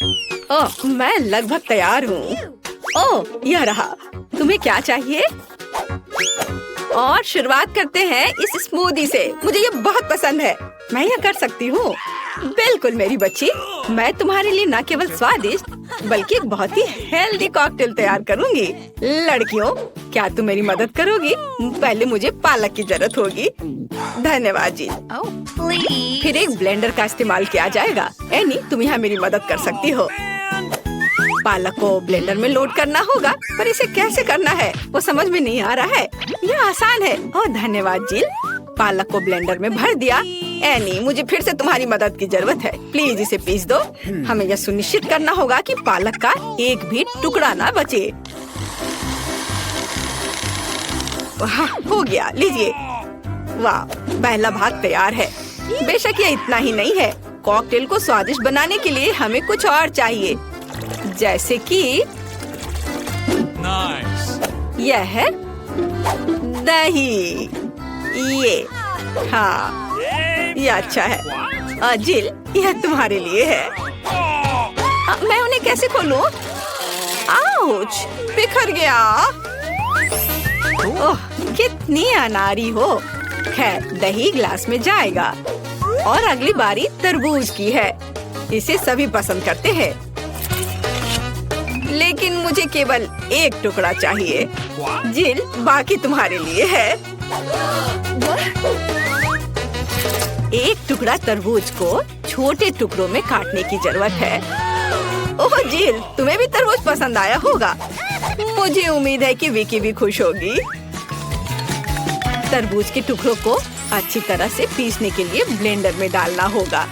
ओह, मैं लगभग तैयार हूँ। ओह, यह रहा। तुम्हें क्या चाहिए? और शुरुआत करते हैं इस स्मूदी से। मुझे ये बहुत पसंद है। मैं यह कर सकती हूँ। बिल्कुल मेरी बच्ची, मैं तुम्हारे लिए न केवल स्वादिष्ट बल्कि एक बहुत ही हेल्दी कॉकटेल तैयार करूँगी। लड़कियों, क्या तुम मेरी मदद करोगी? पहले मुझे पालक की जरूरत होगी। धन्यवाद जी। फिर एक ब्लेंडर का इस्तेमाल किया जाएगा। एनी, तुम यहाँ मेरी मदद कर सकती हो। पालक को ब्लेंडर में लोड करना होगा, पर इसे कैसे करना है वो समझ में नहीं आ रहा है। यह आसान है। ओह धन्यवाद जिल। पालक को ब्लेंडर में भर दिया। एनी, मुझे फिर से तुम्हारी मदद की जरूरत है। प्लीज इसे पीस दो। हमें यह सुनिश्चित करना होगा कि पालक का एक भी टुकड़ा ना बचे। वाह, हो गया। लीजिए। वाह, पहला भाग तैयार है। बेशक यह इतना ही नहीं है। कॉकटेल को स्वादिष्ट बनाने के लिए हमें कुछ और चाहिए, जैसे कि यह है दही। ये हाँ, ये अच्छा है। जिल, यह तुम्हारे लिए है। मैं उन्हें कैसे खोलूं? आउच, बिखर गया। ओह, कितनी अनाड़ी हो। खैर, दही ग्लास में जाएगा। और अगली बारी तरबूज की है। इसे सभी पसंद करते हैं, लेकिन मुझे केवल एक टुकड़ा चाहिए। जिल, बाकी तुम्हारे लिए है। एक टुकड़ा तरबूज को छोटे टुकड़ों में काटने की जरूरत है। ओह जिल, तुम्हें भी तरबूज पसंद आया होगा। मुझे उम्मीद है कि विकी भी खुश होगी। तरबूज के टुकड़ों को अच्छी तरह से पीसने के लिए ब्लेंडर में डालना होगा।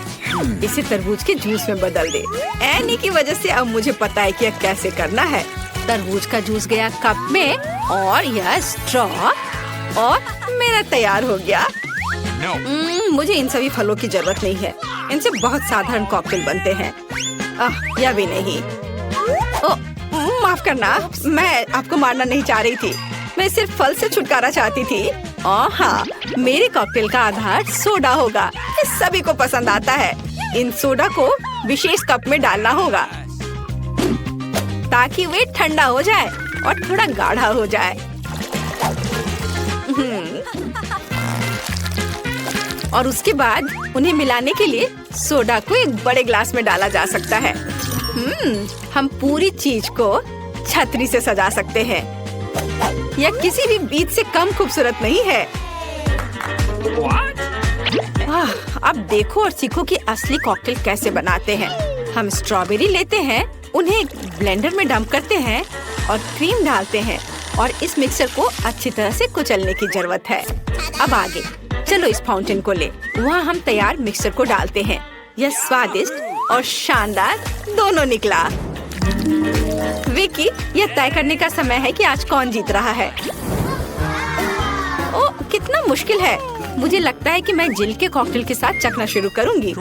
इसे तरबूज के जूस में बदल दे। एनी की वजह से अब मुझे पता है कि यह कैसे करना है। तरबूज का जूस गया कप में और यह स्ट्रॉ और मेरा तैयार हो गया। मुझे इन सभी फलों की जरूरत नहीं है। इनसे बहुत साधारण कॉकटेल बनते हैं। यह भी नहीं। माफ करना, मैं आपको मारना नहीं चाह रही थी। मैं सिर्फ फल से छुटकारा चाहती थी। हाँ, मेरे कॉकटेल का आधार सोडा होगा। ये सभी को पसंद आता है। इन सोडा को विशेष कप में डालना होगा ताकि वे ठंडा हो जाए और थोड़ा गाढ़ा हो जाए। और उसके बाद उन्हें मिलाने के लिए सोडा को एक बड़े ग्लास में डाला जा सकता है। हम पूरी चीज को छतरी से सजा सकते हैं। यह किसी भी बीज से कम खूबसूरत नहीं है। अब देखो और सीखो कि असली कॉकटेल कैसे बनाते हैं। हम स्ट्रॉबेरी लेते हैं, उन्हें ब्लेंडर में डंप करते हैं और क्रीम डालते हैं और इस मिक्सर को अच्छी तरह से कुचलने की जरूरत है। अब आगे चलो इस फाउंटेन को ले। वहाँ हम तैयार मिक्सर को डालते हैं। यह स्वादिष्ट और शानदार दोनों निकला। विकी, यह तय करने का समय है कि आज कौन जीत रहा है। ओह, कितना मुश्किल है। मुझे लगता है कि मैं जिल के कॉकटेल के साथ चखना शुरू करूंगी।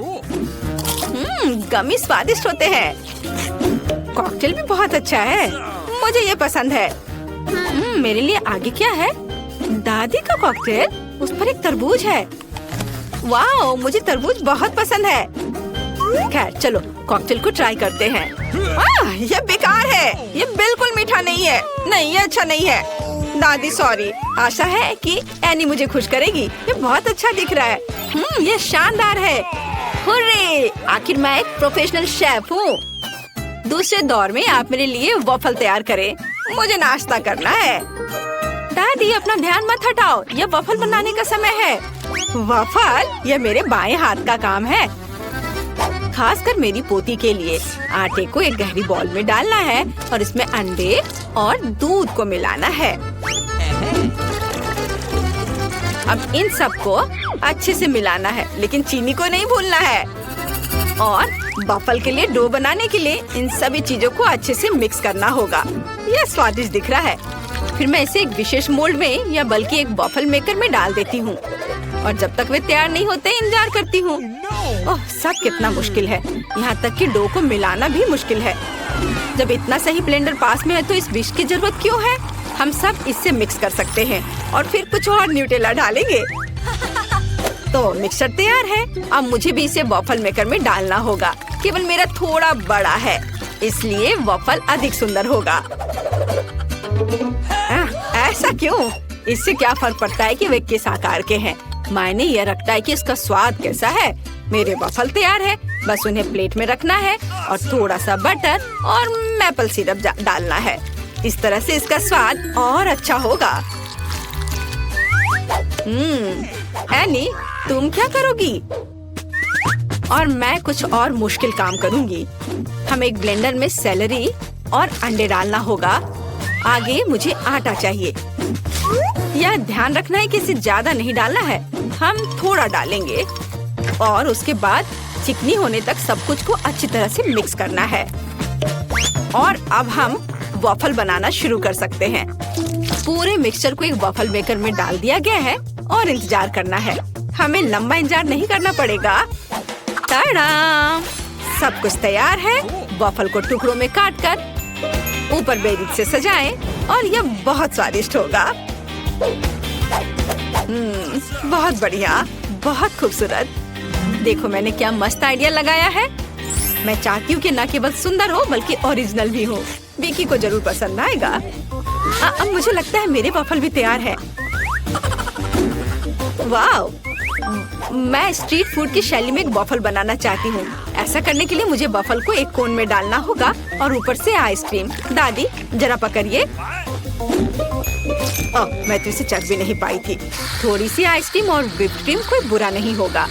गमी स्वादिष्ट होते हैं। कॉकटेल भी बहुत अच्छा है। मुझे ये पसंद है। मेरे लिए आगे क्या है? दादी का कॉकटेल, उस पर एक तरबूज है। वाह, मुझे तरबूज बहुत पसंद है। खैर चलो कॉकटेल को ट्राई करते हैं। यह बेकार है। यह बिल्कुल मीठा नहीं है। नहीं, यह अच्छा नहीं है। दादी सॉरी। आशा है कि एनी मुझे खुश करेगी। ये बहुत अच्छा दिख रहा है। यह शानदार है। हुर्रे! आखिर मैं एक प्रोफेशनल शेफ हूँ। दूसरे दौर में आप मेरे लिए वॉफल तैयार करें। मुझे नाश्ता करना है। दादी, अपना ध्यान मत हटाओ। यह वॉफल बनाने का समय है। वॉफल? यह मेरे बाएं हाथ का काम है, खासकर मेरी पोती के लिए। आटे को एक गहरी बॉल में डालना है और इसमें अंडे और दूध को मिलाना है। अब इन सबको अच्छे से मिलाना है, लेकिन चीनी को नहीं भूलना है। और वॉफल के लिए डो बनाने के लिए इन सभी चीजों को अच्छे से मिक्स करना होगा। यह स्वादिष्ट दिख रहा है। फिर मैं इसे एक विशेष मोल्ड में या बल्कि एक वॉफल मेकर में डाल देती हूँ और जब तक वे तैयार नहीं होते इंतजार करती हूँ। ओह, सब कितना मुश्किल है। यहाँ तक कि डो को मिलाना भी मुश्किल है। जब इतना सही ब्लेंडर पास में है तो इस विस्क की जरूरत क्यों है? हम सब इससे मिक्स कर सकते हैं और फिर कुछ और न्यूटेला डालेंगे। तो मिक्सचर तैयार है। अब मुझे भी इसे वॉफल मेकर में डालना होगा। केवल मेरा थोड़ा बड़ा है, इसलिए वॉफल अधिक सुंदर होगा। ऐसा क्यों? इससे क्या फर्क पड़ता है कि वे किस आकार के हैं? मायने यह रखता है कि इसका स्वाद कैसा है। मेरे वॉफल तैयार है, बस उन्हें प्लेट में रखना है और थोड़ा सा बटर और मैपल सिरप डालना है। इस तरह से इसका स्वाद और अच्छा होगा। एनी, तुम क्या करोगी? और मैं कुछ और मुश्किल काम करूंगी। हम एक ब्लेंडर में सेलरी और अंडे डालना होगा। आगे मुझे आटा चाहिए। यह ध्यान रखना है कि इसे ज्यादा नहीं डालना है, हम थोड़ा डालेंगे और उसके बाद चिकनी होने तक सब कुछ को अच्छी तरह से मिक्स करना है। और अब हम वॉफल बनाना शुरू कर सकते हैं। पूरे मिक्सचर को एक वॉफल मेकर में डाल दिया गया है और इंतजार करना है। हमें लंबा इंतजार नहीं करना पड़ेगा। टाडा! सब कुछ तैयार है। वॉफल को टुकड़ों में काटकर ऊपर बेरी से सजाएं और यह बहुत स्वादिष्ट होगा। बहुत बढ़िया, बहुत खूबसूरत। देखो मैंने क्या मस्त आइडिया लगाया है। मैं चाहती हूँ कि न केवल सुंदर हो बल्कि ओरिजिनल भी हो। विकी को जरूर पसंद आएगा। अब मुझे लगता है मेरे वॉफल भी तैयार है। वाह! मैं स्ट्रीट फूड की शैली में एक वॉफल बनाना चाहती हूँ। ऐसा करने के लिए मुझे वॉफल को एक कोन में डालना होगा और ऊपर से आइसक्रीम। दादी जरा पकड़िए। मैं तो इसे चख भी नहीं पाई थी। थोड़ी सी आइसक्रीम और व्हिप्ड क्रीम कोई बुरा नहीं होगा।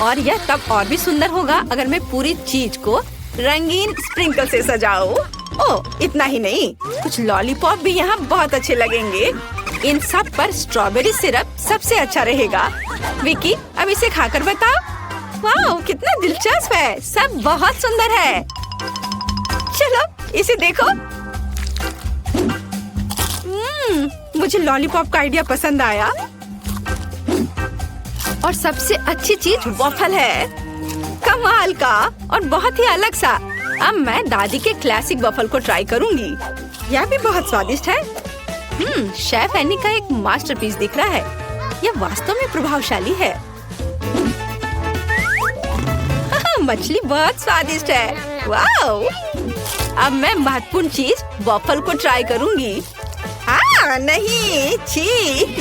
और यह तब और भी सुंदर होगा अगर मैं पूरी चीज को रंगीन स्प्रिंकल से सजाऊं। ओह, इतना ही नहीं, कुछ लॉलीपॉप भी यहाँ बहुत अच्छे लगेंगे। इन सब पर स्ट्रॉबेरी सिरप सबसे अच्छा रहेगा। विकी, अब इसे खाकर बताओ। वाह, कितना दिलचस्प है। सब बहुत सुंदर है। चलो इसे देखो। मुझे लॉलीपॉप का आइडिया पसंद आया। और सबसे अच्छी चीज वॉफल है। कमाल का और बहुत ही अलग सा। अब मैं दादी के क्लासिक वॉफल को ट्राई करूंगी। यह भी बहुत स्वादिष्ट है। शेफ एनी का एक मास्टरपीस दिख रहा है। यह वास्तव में प्रभावशाली है। मछली बहुत स्वादिष्ट है। वाओ! अब मैं महत्वपूर्ण चीज वॉफल को ट्राई करूंगी। नहीं, छी,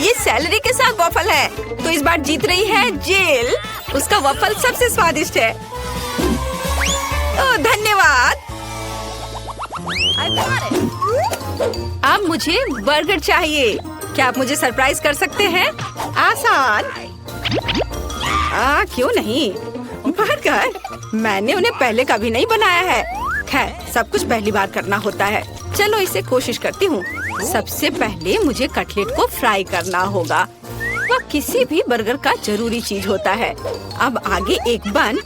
ये सेलरी के साथ वॉफल है। तो इस बार जीत रही है जिल। उसका वॉफल सबसे स्वादिष्ट है। ओह, धन्यवाद। अब मुझे बर्गर चाहिए। क्या आप मुझे सरप्राइज कर सकते हैं? आसान। क्यों नहीं? बर्गर? मैंने उन्हें पहले कभी नहीं बनाया है। खैर, सब कुछ पहली बार करना होता है। चलो इसे कोशिश करती हूँ। सबसे पहले मुझे कटलेट को फ्राई करना होगा। वह किसी भी बर्गर का जरूरी चीज होता है। अब आगे एक बन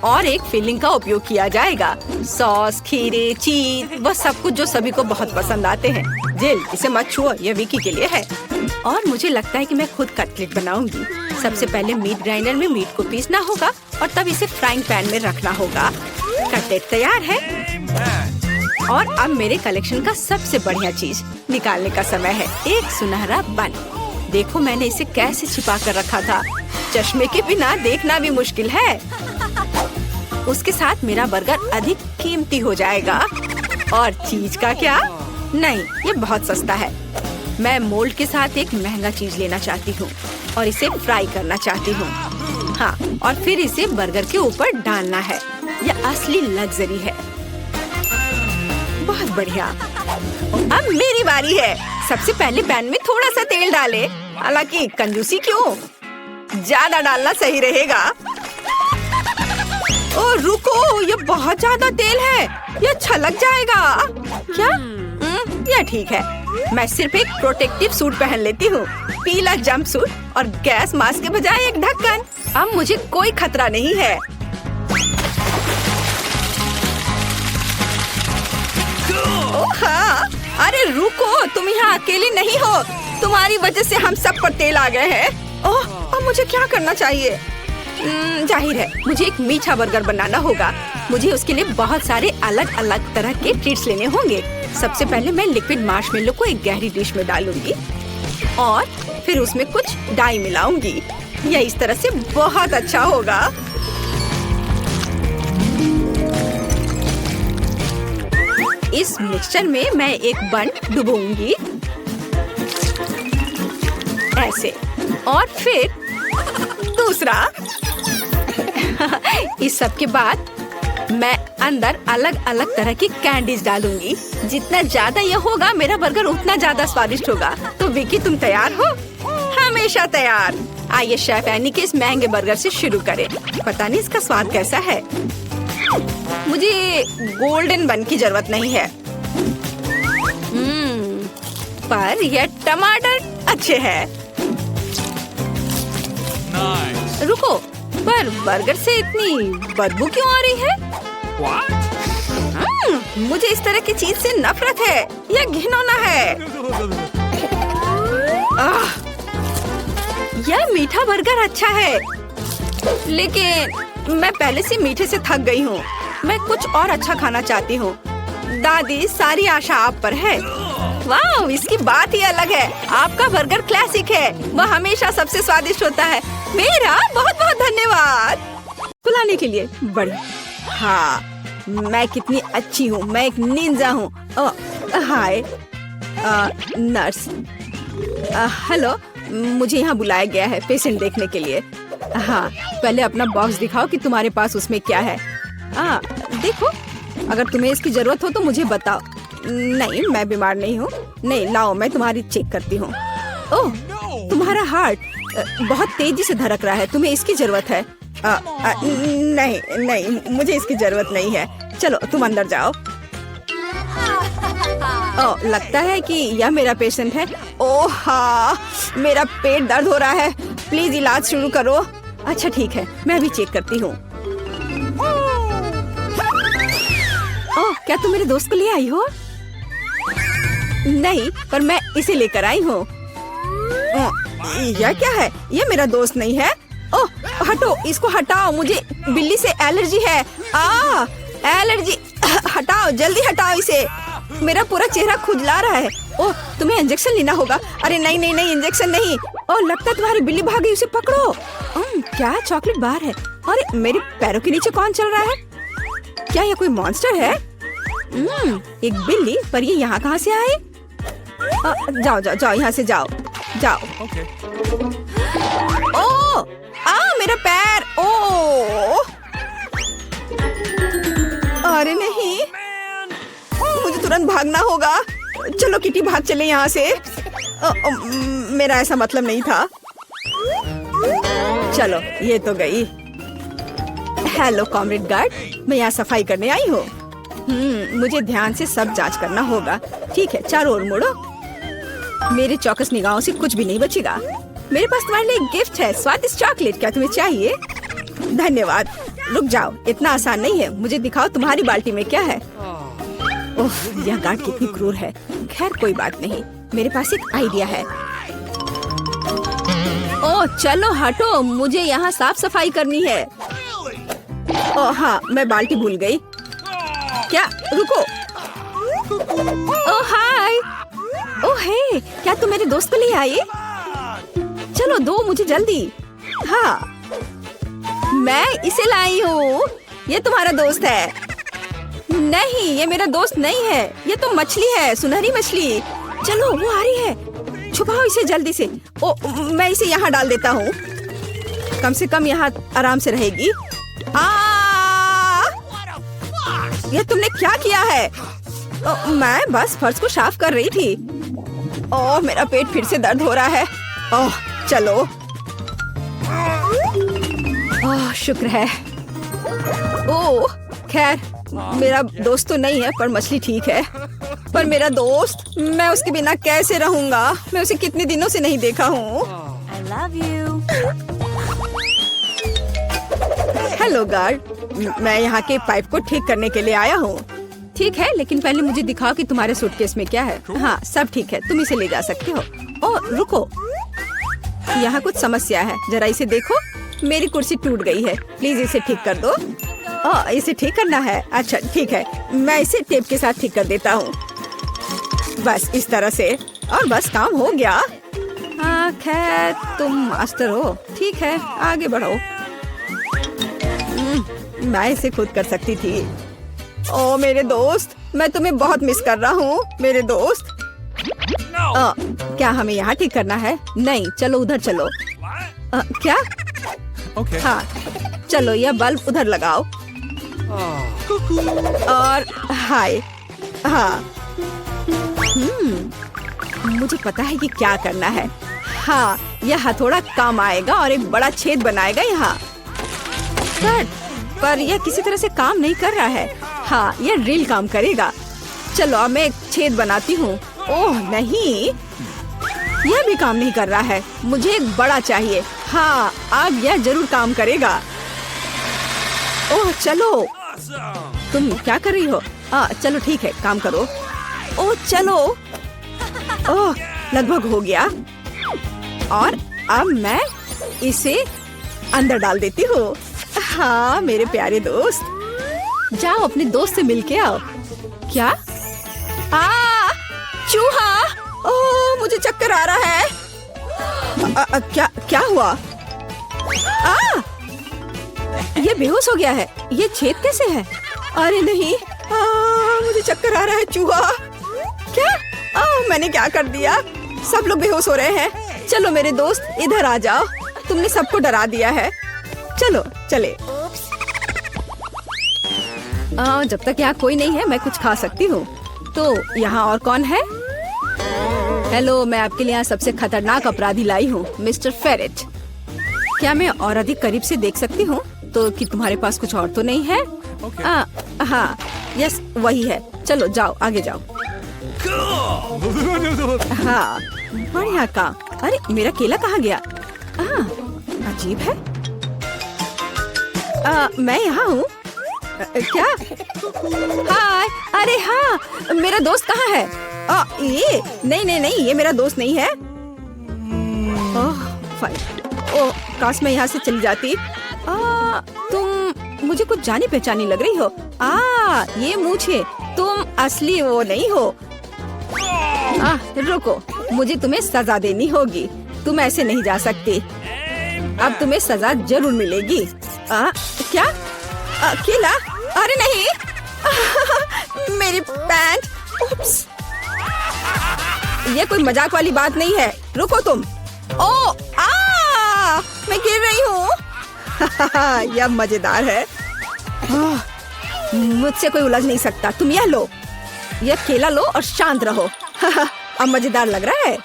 और एक फिलिंग का उपयोग किया जाएगा। सॉस, खीरे, चीज, वह सब कुछ जो सभी को बहुत पसंद आते हैं। जिल, इसे मत छुओ, यह विकी के लिए है। और मुझे लगता है कि मैं खुद कटलेट बनाऊंगी। सबसे पहले मीट ग्राइंडर में मीट को पीसना होगा और तब इसे फ्राइंग पैन में रखना होगा। कटलेट तैयार है। और अब मेरे कलेक्शन का सबसे बढ़िया चीज निकालने का समय है। एक सुनहरा बन। देखो मैंने इसे कैसे छिपा कर रखा था। चश्मे के बिना देखना भी मुश्किल है। उसके साथ मेरा बर्गर अधिक कीमती हो जाएगा। और चीज का क्या? नहीं, ये बहुत सस्ता है। मैं मोल्ड के साथ एक महंगा चीज लेना चाहती हूँ और इसे फ्राई करना चाहती हूँ। हाँ, और फिर इसे बर्गर के ऊपर डालना है। यह असली लग्जरी है। बहुत बढ़िया। अब मेरी बारी है। सबसे पहले पैन में थोड़ा सा तेल डाले। हालांकि कंजूसी क्यों? ज्यादा डालना सही रहेगा। ओ रुको, ये बहुत ज्यादा तेल है। ये छलक जाएगा। क्या? यह ठीक है। मैं सिर्फ एक प्रोटेक्टिव सूट पहन लेती हूँ। पीला जंप सूट और गैस मास्क के बजाय एक ढक्कन। अब मुझे कोई खतरा नहीं है। हाँ, अरे रुको, तुम यहाँ अकेली नहीं हो। तुम्हारी वजह से हम सब पर तेल आ गए हैं। ओह, अब मुझे क्या करना चाहिए? जाहिर है मुझे एक मीठा बर्गर बनाना होगा। मुझे उसके लिए बहुत सारे अलग अलग तरह के ट्रीट्स लेने होंगे। सबसे पहले मैं लिक्विड मार्शमेलो को एक गहरी डिश में डालूंगी और फिर उसमें कुछ डाई मिलाऊंगी। यह इस तरह से बहुत अच्छा होगा। इस मिक्सचर में मैं एक बन डुबोऊंगी ऐसे, और फिर दूसरा। इस सब के बाद मैं अंदर अलग अलग तरह की कैंडीज डालूंगी। जितना ज्यादा ये होगा मेरा बर्गर उतना ज्यादा स्वादिष्ट होगा। तो विकी, तुम तैयार हो? हमेशा तैयार। आइए शेफ एनी के इस महंगे बर्गर से शुरू करें। पता नहीं इसका स्वाद कैसा है। मुझे गोल्डन बन की जरूरत नहीं है, पर यह टमाटर अच्छे हैं। रुको, पर बर्गर से इतनी बदबू क्यों आ रही है? मुझे इस तरह की चीज से नफरत है। यह घिनौना है। यह मीठा बर्गर अच्छा है, लेकिन मैं पहले से मीठे से थक गई हूँ। मैं कुछ और अच्छा खाना चाहती हूँ। दादी, सारी आशा आप पर है। वाह, इसकी बात ही अलग है। आपका बर्गर क्लासिक है, वह हमेशा सबसे स्वादिष्ट होता है। मेरा बहुत बहुत धन्यवाद बुलाने के लिए। बढ़िया। हाँ, मैं कितनी अच्छी हूँ। मैं एक निंजा हूँ। हाय नर्स। हेलो, मुझे यहाँ बुलाया गया है पेशेंट देखने के लिए। हाँ, पहले अपना बॉक्स दिखाओ कि तुम्हारे पास उसमें क्या है। देखो, अगर तुम्हें इसकी जरूरत हो तो मुझे बताओ। नहीं, मैं बीमार नहीं हूँ। नहीं, लाओ, मैं तुम्हारी चेक करती हूँ। ओह, तुम्हारा हार्ट बहुत तेजी से धड़क रहा है। तुम्हें इसकी जरूरत है? नहीं नहीं, मुझे इसकी जरूरत नहीं है। चलो, तुम अंदर जाओ। ओह, लगता है कि यह मेरा पेशेंट है। ओह हाँ, मेरा पेट दर्द हो रहा है। प्लीज इलाज शुरू करो। अच्छा ठीक है, मैं अभी चेक करती हूँ। ओह, क्या तुम मेरे दोस्त को ले आई हो? नहीं, पर मैं इसे लेकर आई हूँ। यह क्या है? यह मेरा दोस्त नहीं है। ओह, हटो, इसको हटाओ। मुझे बिल्ली से एलर्जी है। एलर्जी। हटाओ, जल्दी हटाओ इसे। मेरा पूरा चेहरा खुजला रहा है। ओह, तुम्हें इंजेक्शन लेना होगा। अरे नहीं नहीं नहीं, इंजेक्शन नहीं। ओह, लगता है तुम्हारी बिल्ली भाग गई। उसे पकड़ो। क्या चॉकलेट बार है? अरे मेरे पैरों के नीचे कौन चल रहा है? क्या यह कोई मॉन्स्टर है? एक बिल्ली, पर ये यहाँ कहाँ से आए? जाओ जाओ जाओ, यहाँ से जाओ जाओ। ओह, मेरा पैर। ओह, अरे नहीं, मुझे तुरंत भागना होगा। चलो किटी, भाग चले यहाँ से। मेरा ऐसा मतलब नहीं था। चलो, ये तो गई। हेलो कॉमरेड गार्ड, मैं यहाँ सफाई करने आई हूँ। मुझे ध्यान से सब जांच करना होगा। ठीक है, चारों ओर मुड़ो। मेरे चौकस निगाहों से कुछ भी नहीं बचेगा। मेरे पास तुम्हारे लिए गिफ्ट है, स्वादिष्ट चॉकलेट। क्या तुम्हें चाहिए? धन्यवाद। रुक जाओ, इतना आसान नहीं है। मुझे दिखाओ तुम्हारी बाल्टी में क्या है। ओह, यह गार्ड कितनी क्रूर है। खैर कोई बात नहीं, मेरे पास एक आइडिया है। ओह चलो हटो, मुझे यहाँ साफ सफाई करनी है। ओह हाँ, मैं बाल्टी भूल गई। क्या? रुको। ओह हाय। ओह हे, क्या तुम मेरे दोस्त को ले आई? चलो दो मुझे जल्दी। हाँ, मैं इसे लाई हूँ। ये तुम्हारा दोस्त है? नहीं, ये मेरा दोस्त नहीं है। ये तो मछली है, सुनहरी मछली। चलो, वो आ रही है। छुपाओ इसे जल्दी से। ओ, मैं इसे यहाँ डाल देता हूँ। कम से कम यहाँ आराम से रहेगी। ये तुमने क्या किया है? मैं बस फर्श को साफ कर रही थी। ओह, मेरा पेट फिर से दर्द हो रहा है। ओह चलो। ओह शुक्र है। ओह खैर, मेरा दोस्त तो नहीं है, पर मछली ठीक है। पर मेरा दोस्त, मैं उसके बिना कैसे रहूंगा? मैं उसे कितने दिनों से नहीं देखा हूँ। I love you. Hello guard, मैं यहाँ के पाइप को ठीक करने के लिए आया हूँ। ठीक है, लेकिन पहले मुझे दिखाओ कि तुम्हारे सूटकेस में क्या है। हाँ, सब ठीक है, तुम इसे ले जा सकते हो। ओह रुको, यहाँ कुछ समस्या है, जरा इसे देखो। मेरी कुर्सी टूट गई है, प्लीज इसे ठीक कर दो। ओह, इसे ठीक करना है? अच्छा ठीक है, मैं इसे टेप के साथ ठीक कर देता हूँ। बस इस तरह से, और बस काम हो गया। हाँ खैर, तुम मास्टर हो। ठीक है, आगे बढ़ो। मैं इसे खुद कर सकती थी। ओ मेरे दोस्त, मैं तुम्हें बहुत मिस कर रहा हूँ मेरे दोस्त। क्या हमें यहाँ ठीक करना है? नहीं, चलो उधर चलो। क्या? हाँ, चलो यह बल्ब उधर लगाओ। और हाय, हाँ। मुझे पता है कि क्या करना है। हाँ, यह हथौड़ा काम आएगा और एक बड़ा छेद बनाएगा यहाँ। पर यह किसी तरह से काम नहीं कर रहा है। हाँ, यह ड्रिल काम करेगा। चलो अब मैं एक छेद बनाती हूँ। ओह नहीं, यह भी काम नहीं कर रहा है। मुझे एक बड़ा चाहिए। हाँ, अब यह जरूर काम करेगा। ओह चलो, तुम क्या कर रही हो? चलो ठीक है, काम करो। ओह चलो। ओह, लगभग हो गया। और अब मैं इसे अंदर डाल देती हूँ। हाँ मेरे प्यारे दोस्त, जाओ अपने दोस्त से मिलके आओ। क्या? चूहा! ओह मुझे चक्कर आ रहा है। क्या हुआ? ये बेहोश हो गया है। ये छेद कैसे है? अरे नहीं, मुझे चक्कर आ रहा है। चूहा! क्या? मैंने क्या कर दिया? सब लोग बेहोश हो रहे हैं। चलो मेरे दोस्त, इधर आ जाओ। तुमने सबको डरा दिया है। चलो चले। जब तक यहाँ कोई नहीं है मैं कुछ खा सकती हूँ। तो यहाँ और कौन है? हेलो, मैं आपके लिए यहाँ सबसे खतरनाक अपराधी लाई हूँ, मिस्टर फेरेट। क्या मैं और अधिक करीब से देख सकती हूँ? तो कि तुम्हारे पास कुछ और तो नहीं है? हाँ, यस वही है। चलो जाओ, आगे जाओ। हाँ, बढ़िया काम। अरे मेरा केला कहाँ गया? अजीब है। मैं यहाँ हूँ। क्या? हाय, अरे हाँ, मेरा दोस्त कहाँ है? ये नहीं, ये मेरा दोस्त नहीं है। ओह, काश मैं यहाँ से चली जाती। तुम मुझे कुछ जानी पहचानी लग रही हो। ये मूछे, तुम असली वो नहीं हो। रुको, मुझे तुम्हें सजा देनी होगी। तुम ऐसे नहीं जा सकती। अब तुम्हें सजा जरूर मिलेगी। क्या? केला? अरे नहीं। मेरी पैंट। उप्स। ये कोई मजाक वाली बात नहीं है। रुको तुम। मैं गिर रही हूँ। यह मजेदार है। मुझसे कोई उलझ नहीं सकता। तुम यह लो, यह केला लो और शांत रहो। अब मजेदार लग रहा है।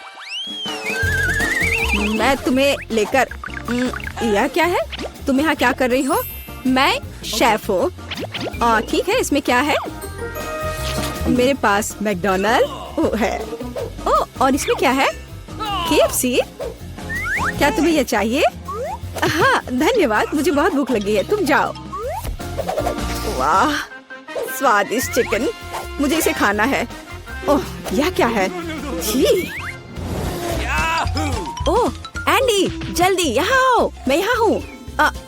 मैं तुम्हें लेकर। यह क्या है? तुम यहाँ क्या कर रही हो? मैं शेफ हूँ। ठीक है, इसमें क्या है? मेरे पास मैकडॉनल्ड है। और इसमें क्या है? KFC। क्या तुम्हें यह चाहिए? हाँ धन्यवाद, मुझे बहुत भूख लगी है। तुम जाओ। वाह, स्वादिष्ट चिकन, मुझे इसे खाना है। ओह, यह क्या है? छी। ओह एंडी, जल्दी यहाँ आओ, मैं यहाँ हूँ।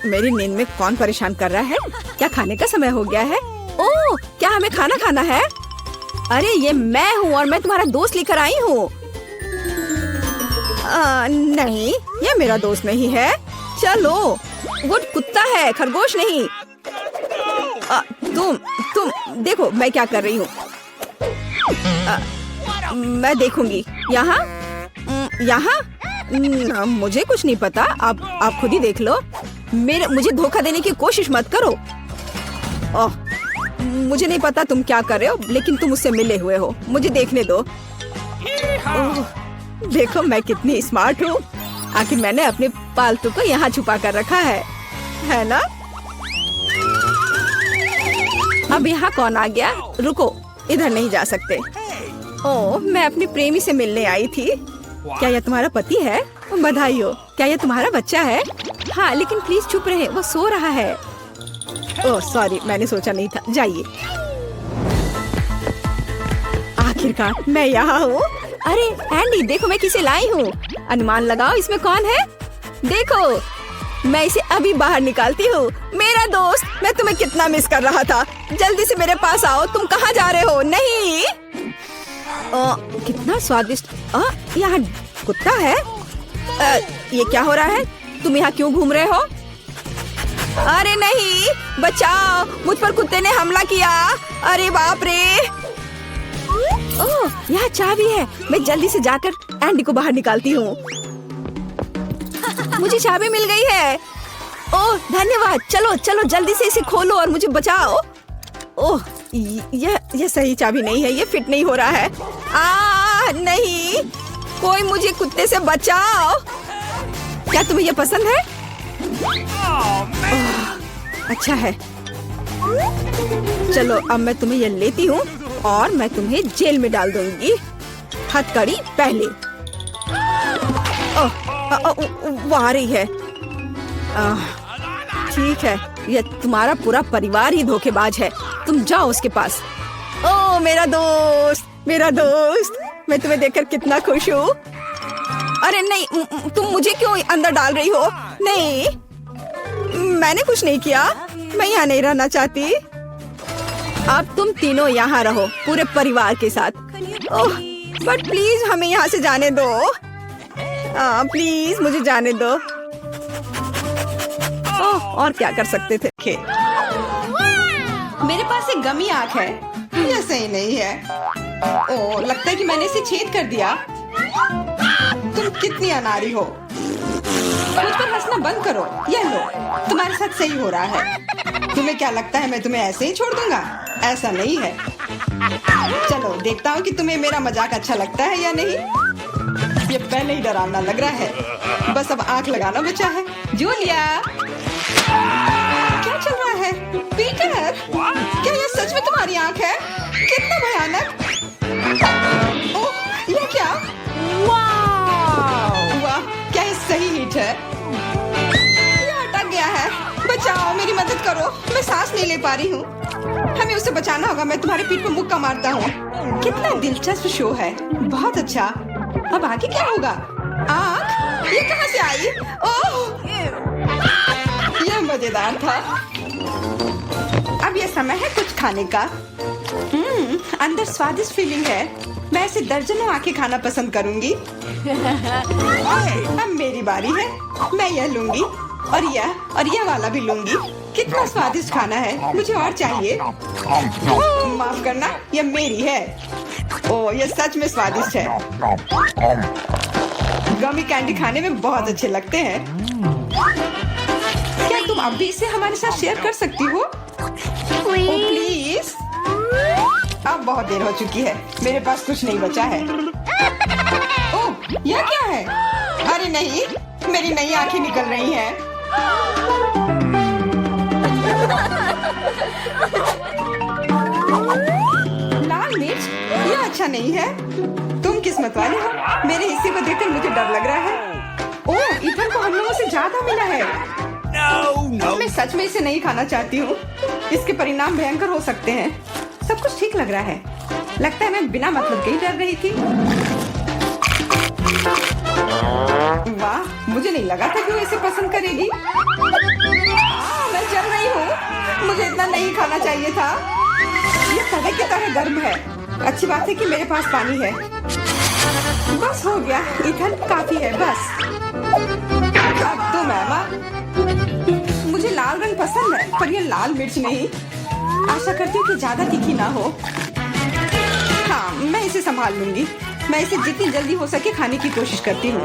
मेरी नींद में कौन परेशान कर रहा है? क्या खाने का समय हो गया है? ओह, क्या हमें खाना खाना है? अरे ये मैं हूँ और मैं तुम्हारा दोस्त लेकर आई हूँ। नहीं, ये मेरा दोस्त नहीं है। चलो, वो कुत्ता है, खरगोश नहीं। तुम देखो मैं क्या कर रही हूँ। मैं देखूंगी। यहाँ मुझे कुछ नहीं पता। आप खुद ही देख लो। मुझे धोखा देने की कोशिश मत करो। मुझे नहीं पता तुम क्या कर रहे हो, लेकिन तुम मुझसे मिले हुए हो। मुझे देखने दो। देखो मैं कितनी स्मार्ट हूँ। आखिर मैंने अपने पालतू को यहाँ छुपा कर रखा है ना? अब यहाँ कौन आ गया? रुको, इधर नहीं जा सकते। ओह, मैं अपनी प्रेमी से मिलने आई थी। क्या यह तुम्हारा पति है? बधाई हो। क्या यह तुम्हारा बच्चा है? हाँ, लेकिन प्लीज चुप रहे, वो सो रहा है। ओह सॉरी, मैंने सोचा नहीं था। जाइए। आखिरकार मैं यहाँ हूँ। अरे एंडी, देखो मैं किसे लाई हूँ। अनुमान लगाओ इसमें कौन है? देखो, मैं इसे अभी बाहर निकालती हूँ। मेरा दोस्त, मैं तुम्हें कितना मिस कर रहा था। जल्दी से मेरे पास आओ। तुम कहाँ जा रहे हो? नहीं। कितना स्वादिष्ट। यहाँ कुत्ता है। ये क्या हो रहा है? तुम यहाँ क्यों घूम रहे हो? अरे नहीं, बचाओ, मुझ पर कुत्ते ने हमला किया। अरे बाप रे। ओह, यहाँ चाबी है। मैं जल्दी से जाकर एंडी को बाहर निकालती हूँ। मुझे चाबी मिल गई है। ओह धन्यवाद। चलो चलो जल्दी से इसे खोलो और मुझे बचाओ। ओह यह सही चाबी नहीं है, ये फिट नहीं हो रहा है। नहीं, कोई मुझे कुत्ते से बचाओ। क्या तुम्हें यह पसंद है? अच्छा है। चलो अब मैं तुम्हें यह लेती हूँ और मैं तुम्हें जेल में डाल दूंगी। हथकड़ी पहले। वो आ रही है। ठीक है, यह तुम्हारा पूरा परिवार ही धोखेबाज है। तुम जाओ उसके पास। ओह मेरा दोस्त, मेरा दोस्त, मैं तुम्हें देखकर कितना खुश हूँ। अरे नहीं, तुम मुझे क्यों अंदर डाल रही हो? नहीं, मैंने कुछ नहीं किया। मैं यहाँ नहीं रहना चाहती। अब तुम तीनों यहाँ रहो पूरे परिवार के साथ। ओह बट प्लीज हमें यहाँ से जाने दो। प्लीज मुझे जाने दो। ओह और क्या कर सकते थे? मेरे पास एक गमी आंख है। यह सही नहीं है। ओह लगता है कि मैंने इसे छेद कर दिया। तुम कितनी अनाड़ी हो। मुझ पर हंसना बंद करो। यह लो, तुम्हारे साथ सही हो रहा है। तुम्हें क्या लगता है मैं तुम्हें ऐसे ही छोड़ दूंगा? ऐसा नहीं है। चलो देखता हूँ कि तुम्हें मेरा मजाक अच्छा लगता है या नहीं। ये पहले ही डरावना लग रहा है। बस अब आंख लगाना बचा है। जूलिया, क्या चल रहा है? पीटर, क्या यह सच में तुम्हारी आंख है? कितना भयानक। ओह यह क्या? वाह, क्या ये सही हिट है? यह अटक गया है। बचाओ, मेरी मदद करो। मैं सांस नहीं ले पा रही हूँ। हमें उसे बचाना होगा। मैं तुम्हारे पीठ पर मुक्का मारता हूँ। कितना दिलचस्प शो है। बहुत अच्छा। अब आगे क्या होगा? आँख? ये कहाँ से आई? ओह, यह मजेदार था। अब यह समय है कुछ खाने का। अंदर स्वादिष्ट फीलिंग है। मैं ऐसे दर्जनों आंखें खाना पसंद करूंगी। अब मेरी बारी है। मैं यह लूंगी और यह वाला भी लूंगी। कितना स्वादिष्ट खाना है। मुझे और चाहिए। माफ करना, यह मेरी है। ओह यह सच में स्वादिष्ट है। गमी कैंडी खाने में बहुत अच्छे लगते हैं। क्या तुम अब भी इसे हमारे साथ शेयर कर सकती हो? प्लीज। अब बहुत देर हो चुकी है। मेरे पास कुछ नहीं बचा है। ओह यह क्या है? अरे नहीं, मेरी नई आंखें निकल रही हैं। लाल मिर्च? यह अच्छा नहीं है। तुम किस्मत वाले हो। मेरे हिस्से को देखकर मुझे डर लग रहा है। ओह इथन को हम लोगों से ज्यादा मिला है। मैं सच में इसे नहीं खाना चाहती हूँ। इसके परिणाम भयंकर हो सकते हैं। सब कुछ ठीक लग रहा है। लगता है मैं बिना मतलब के ही डर रही थी। वाह, मुझे नहीं लगा था कि वो इसे पसंद करेगी। मैं जल रही हूँ। मुझे इतना नहीं खाना चाहिए था। ये तवे की तरह गर्म है। अच्छी बात है कि मेरे पास पानी है। बस हो गया। इथन काफी है। बस अब तुम एमा। मुझे लाल रंग पसंद है पर यह लाल मिर्च नहीं। आशा करती हूँ कि ज्यादा तीखी ना हो। हाँ मैं इसे संभाल लूंगी। मैं इसे जितनी जल्दी हो सके खाने की कोशिश करती हूँ।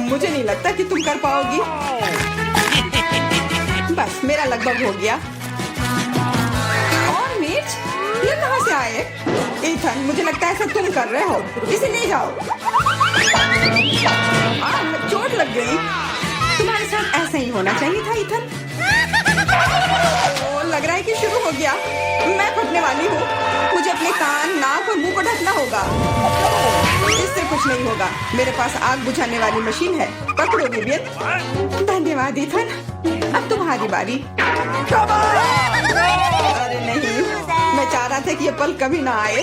मुझे नहीं लगता कि तुम कर पाओगी। बस मेरा लगभग हो गया। और मिर्च? ये कहाँ से आए? इथन मुझे लगता है ऐसा तुम कर रहे हो। इसे ले जाओ। चोट लग गई। तुम्हारे साथ ऐसा ही होना चाहिए था इथन। लग रहा है कि शुरू हो गया। मैं फटने वाली हूँ। मुझे अपने कान, नाक और मुंह को ढकना होगा। इससे कुछ नहीं होगा। मेरे पास आग बुझाने वाली मशीन है। पकड़ो विवियन। धन्यवाद इथन। अब तुम्हारी बारी। अरे नहीं, मैं चाह रहा था कि ये पल कभी ना आए।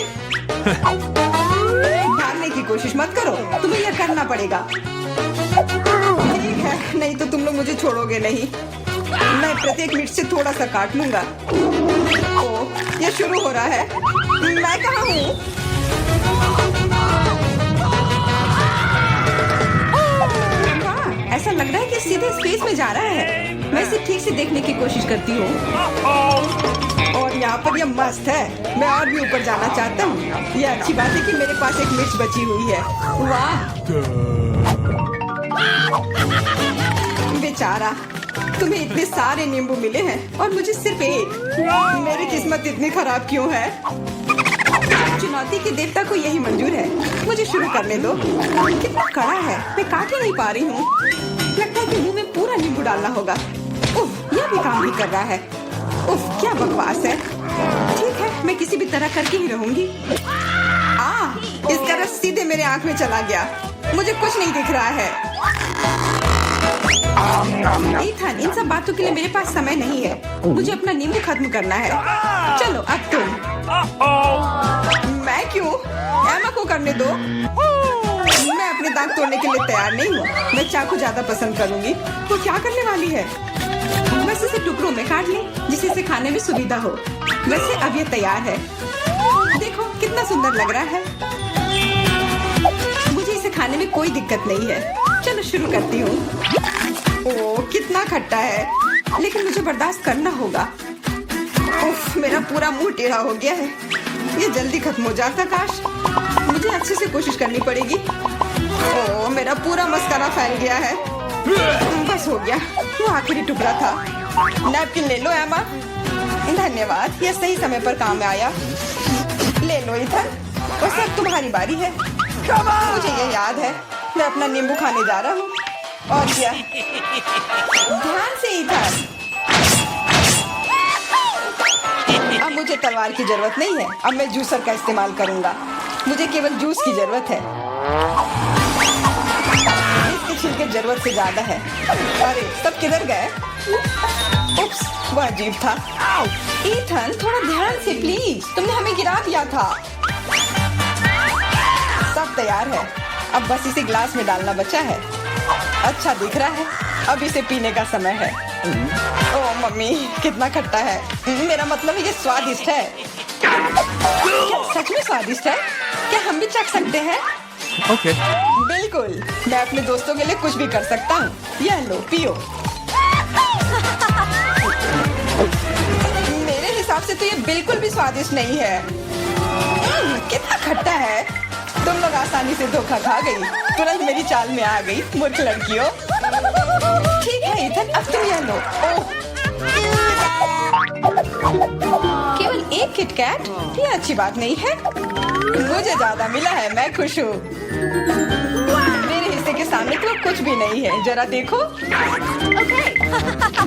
भागने की कोशिश मत करो। तुम्हें यह करना पड़ेगा। ठीक है, नहीं तो तुम लोग मुझे छोड़ोगे नहीं। मैं प्रत्येक मिनट से थोड़ा सा काट लूंगा। ओह ये शुरू हो रहा है। मैं कहाँ हूँ? ऐसा लग रहा है कि सीधे स्पेस में जा रहा है। मैं इसे ठीक से देखने की कोशिश करती हूँ। और यहाँ पर यह मस्त है। मैं और भी ऊपर जाना चाहता हूँ। यह अच्छी बात है कि मेरे पास एक मिर्च बची हुई है। वाह, बेचारा, तुम्हें इतने सारे नींबू मिले हैं और मुझे सिर्फ एक। मेरी किस्मत इतनी खराब क्यों है? चुनौती के देवता को यही मंजूर है। मुझे शुरू करने दो। कितना कड़ा है, मैं काट ही नहीं पा रही हूँ। लगता है कि मुंह में पूरा नींबू डालना होगा। उफ, यह भी काम नहीं कर रहा है। उफ, क्या बकवास है। ठीक है, मैं किसी भी तरह करके ही रहूंगी। इसका रस सीधे मेरे आंख में चला गया। मुझे कुछ नहीं दिख रहा है। ईथन, इन सब बातों के लिए मेरे पास समय नहीं है। मुझे अपना नींबू खत्म करना है। चलो अब तुम। मैं क्यों? एमा को करने दो। मैं अपने दांत तोड़ने के लिए तैयार नहीं हूँ। मैं चाकू ज्यादा पसंद करूंगी। वो क्या करने वाली है? बस इसे टुकड़ों में काट लें, जिससे इसे खाने में सुविधा हो। वैसे अब ये तैयार है। देखो कितना सुंदर लग रहा है। मुझे इसे खाने में कोई दिक्कत नहीं है। चलो शुरू करती हूँ। ओह, कितना खट्टा है, लेकिन मुझे बर्दाश्त करना होगा। उफ, मेरा पूरा मुंह टेढ़ा हो गया है। ये जल्दी खत्म हो जाता काश। मुझे अच्छे से कोशिश करनी पड़ेगी। ओह, मेरा पूरा मस्कारा फैल गया है। बस हो गया, वो आखिरी टुकड़ा था। नैपकिन ले लो एमा। धन्यवाद, यह सही समय पर काम में आया। ले लो ईथन, बस अब तुम्हारी बारी है। मुझे ये याद है, मैं अपना नींबू खाने जा रहा हूँ। और क्या? ध्यान से ईथन। अब मुझे तलवार की जरूरत नहीं है। अब मैं जूसर का इस्तेमाल करूंगा। मुझे केवल जूस की जरूरत है। इसके छिलके जरूरत से ज्यादा है। अरे, सब किधर गए? उप्स, वह अजीब था। ईथन, थोड़ा ध्यान से प्लीज। तुमने हमें गिरा दिया था। सब तैयार है। अब बस इसे ग्लास में डालना बचा है। अच्छा दिख रहा है। अब इसे पीने का समय है। ओह मम्मी, कितना खट्टा है। मेरा मतलब ये स्वादिष्ट है। क्या सच में स्वादिष्ट है? क्या हम भी चख सकते हैं? ओके। बिल्कुल, मैं अपने दोस्तों के लिए कुछ भी कर सकता हूँ। यह लो, पियो। मेरे हिसाब से तो ये बिल्कुल भी स्वादिष्ट नहीं है। कितना खट्टा है। तुम लोग आसानी से धोखा खा गई। तुरंत मेरी चाल में आ गई, मूर्ख लड़कियों। ठीक है ईथन, अब तुम यह लो। ओह, केवल एक किटकैट? ये अच्छी बात नहीं है। मुझे ज्यादा मिला है, मैं खुश हूँ। मेरे हिस्से के सामने तो कुछ भी नहीं है। जरा देखो।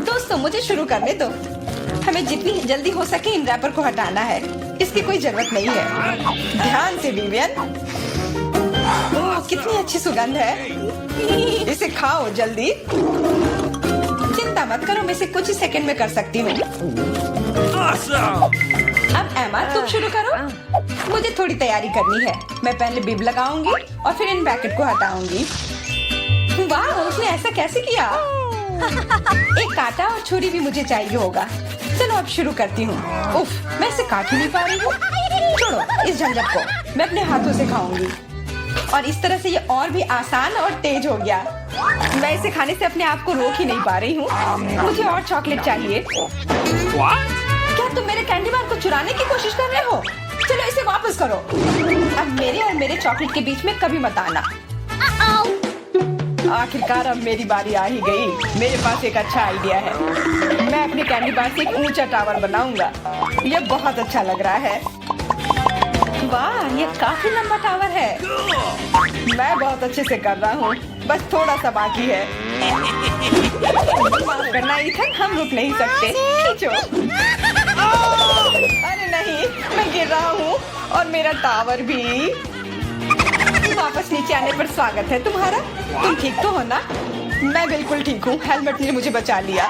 दोस्तों, मुझे शुरू करने दो। हमें जितनी जल्दी हो सके इन रैपर को हटाना है। इसकी कोई जरूरत नहीं है। ध्यान से विवियन। ओह, कितनी अच्छी सुगंध है। इसे खाओ जल्दी। चिंता मत करो, मैं इसे कुछ ही सेकंड में कर सकती हूँ। अब एमा, तुम शुरू करो। मुझे थोड़ी तैयारी करनी है। मैं पहले बिब लगाऊंगी और फिर इन पैकेट को हटाऊंगी। वाह, उसने ऐसा कैसे किया? एक कांटा और छुरी भी मुझे चाहिए होगा। चलो अब शुरू करती हूँ। उफ, मैं इसे काट ही नहीं पा रही हूँ। छोड़ो इस झंझट को, मैं अपने हाथों से खाऊंगी। और इस तरह से ये और भी आसान और तेज हो गया। मैं इसे खाने से अपने आप को रोक ही नहीं पा रही हूँ। मुझे और चॉकलेट चाहिए। क्या तुम मेरे कैंडी बार को चुराने की कोशिश कर रहे हो? चलो इसे वापस करो। अब मेरे और मेरे चॉकलेट के बीच में कभी मत आना। आखिरकार अब मेरी बारी आ ही गई। मेरे पास एक अच्छा आइडिया है। मैं अपने कैंडी बार से एक ऊंचा टावर बनाऊंगा। यह बहुत अच्छा लग रहा है। वाह, ये काफी लंबा टावर है। मैं बहुत अच्छे से कर रहा हूँ। बस थोड़ा सा बाकी है। माफ करना ईथन, हम रुक नहीं सकते। खींचो। अरे नहीं, मैं गिर रहा हूँ और मेरा टावर भी। वापस नीचे आने पर स्वागत है तुम्हारा। तुम ठीक तो हो ना? मैं बिल्कुल ठीक हूँ। हेलमेट ने मुझे बचा लिया।